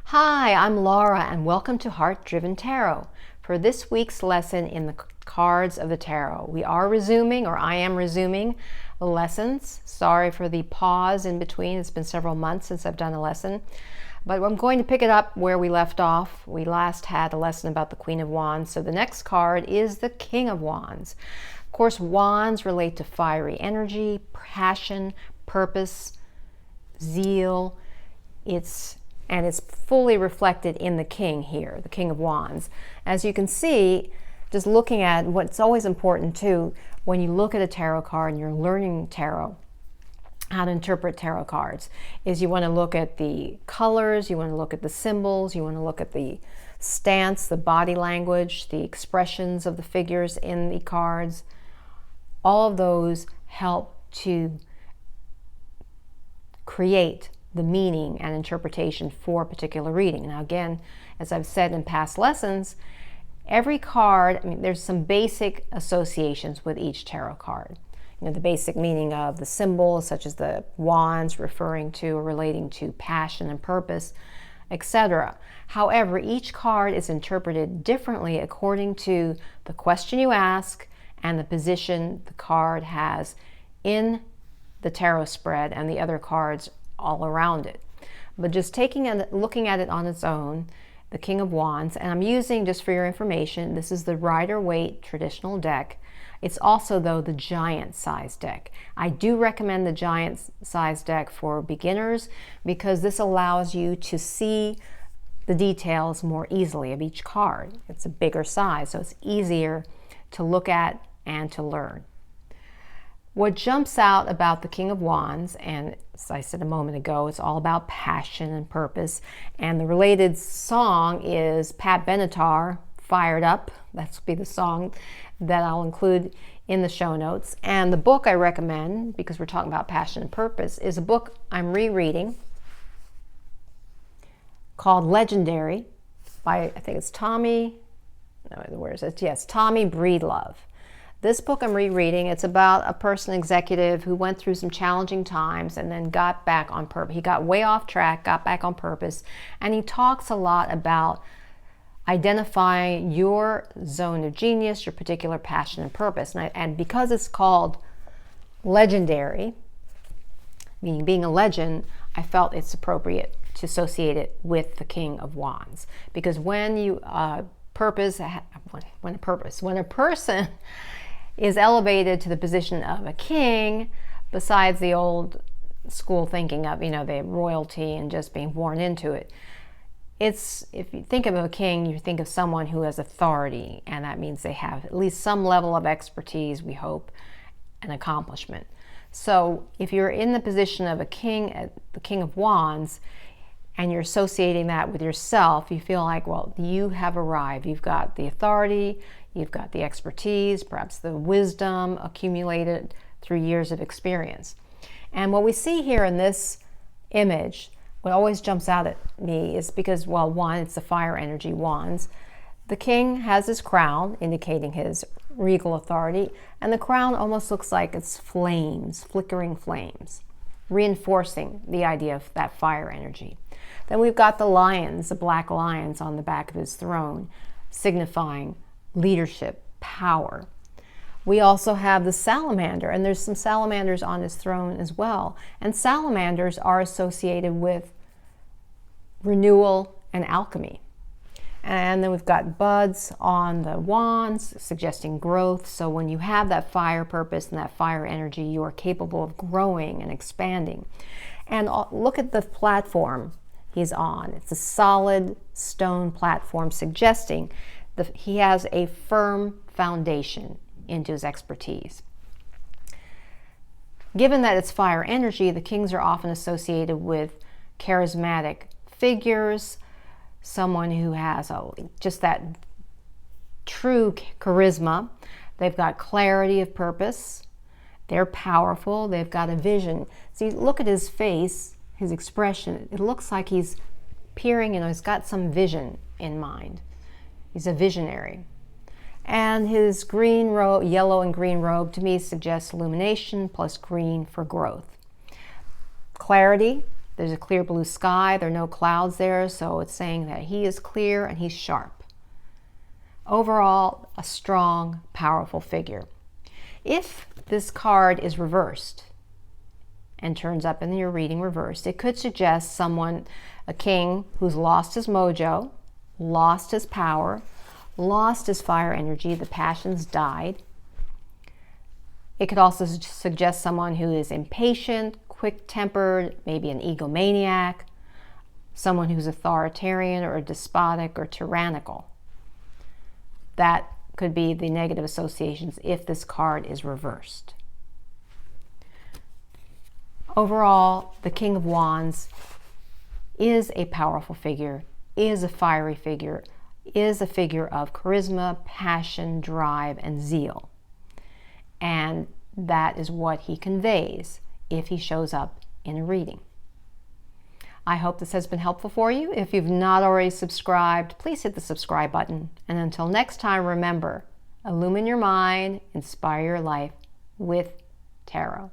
Hi, I'm Laura and welcome to Heart Driven Tarot. For this week's lesson in the cards of the tarot, we are resuming, or I am resuming, the lessons. Sorry for the pause in between. It's been several months since I've done a lesson, but I'm going to pick it up where we left off. We last had a lesson about the Queen of Wands, so the next card is the King of Wands. Of course, wands relate to fiery energy, passion, purpose, zeal. It's fully reflected in the king here, the King of Wands. As you can see, just looking at what's always important too, when you look at a tarot card and you're learning tarot, how to interpret tarot cards, is you want to look at the colors, you want to look at the symbols, you want to look at the stance, the body language, the expressions of the figures in the cards. All of those help to create the meaning and interpretation for a particular reading. Now again, as I've said in past lessons, every card, there's some basic associations with each tarot card. The basic meaning of the symbols, such as the wands referring to or relating to passion and purpose, etc. However, each card is interpreted differently according to the question you ask and the position the card has in the tarot spread and the other cards all around it. But just looking at it on its own, the King of Wands, and I'm using, just for your information, this is the Rider Waite traditional deck. It's also, though, the giant size deck. I do recommend the giant size deck for beginners because this allows you to see the details more easily of each card. It's a bigger size, so it's easier to look at and to learn. What jumps out about the King of Wands, and as I said a moment ago, it's all about passion and purpose, and the related song is Pat Benetar, Fired Up. That's be the song that I'll include in the show notes. And the book I recommend, because we're talking about passion and purpose, is a book I'm rereading called Legendary by, I think it's Tommy Breedlove. This book I'm rereading, it's about a person, executive, who went through some challenging times and then got back on purpose. He got way off track, got back on purpose, and he talks a lot about identifying your zone of genius, your particular passion and purpose. And because it's called Legendary, meaning being a legend, I felt it's appropriate to associate it with the King of Wands. Because when a person is elevated to the position of a king, besides the old school thinking of, the royalty and just being born into it, if you think of a king, you think of someone who has authority, and that means they have at least some level of expertise, we hope, and accomplishment. So if you're in the position of a king, the King of Wands, and you're associating that with yourself, you feel like, well, you have arrived. You've got the authority, you've got the expertise, perhaps the wisdom accumulated through years of experience. And what we see here in this image, what always jumps out at me is because, well, one, it's the fire energy wands. The king has his crown, indicating his regal authority, and the crown almost looks like it's flames, flickering flames, reinforcing the idea of that fire energy. Then we've got the lions, the black lions on the back of his throne, signifying leadership, power. We also have the salamander, and there's some salamanders on his throne as well. And salamanders are associated with renewal and alchemy. And then we've got buds on the wands, suggesting growth. So when you have that fire purpose and that fire energy, you are capable of growing and expanding. And look at the platform he's on. It's a solid stone platform, suggesting that he has a firm foundation into his expertise. Given that it's fire energy, the kings are often associated with charismatic figures, someone who has just that true charisma. They've got clarity of purpose. They're powerful. They've got a vision. See, look at his face, his expression. It looks like he's peering, he's got some vision in mind. He's a visionary. And his green robe, yellow and green robe, to me suggests illumination plus green for growth. Clarity, There's a clear blue sky. There are no clouds there, so it's saying that he is clear and he's sharp. Overall, a strong, powerful figure. If this card is reversed and turns up in your reading reversed, it could suggest someone, a king who's lost his mojo, lost his power, lost his fire energy, the passions died. It could also suggest someone who is impatient, quick-tempered, maybe an egomaniac, someone who's authoritarian or despotic or tyrannical. That could be the negative associations if this card is reversed. Overall, the King of Wands is a powerful figure, is a fiery figure, is a figure of charisma, passion, drive, and zeal. And that is what he conveys if he shows up in a reading. I hope this has been helpful for you. If you've not already subscribed, please hit the subscribe button. And until next time, remember, illumine your mind, inspire your life with tarot.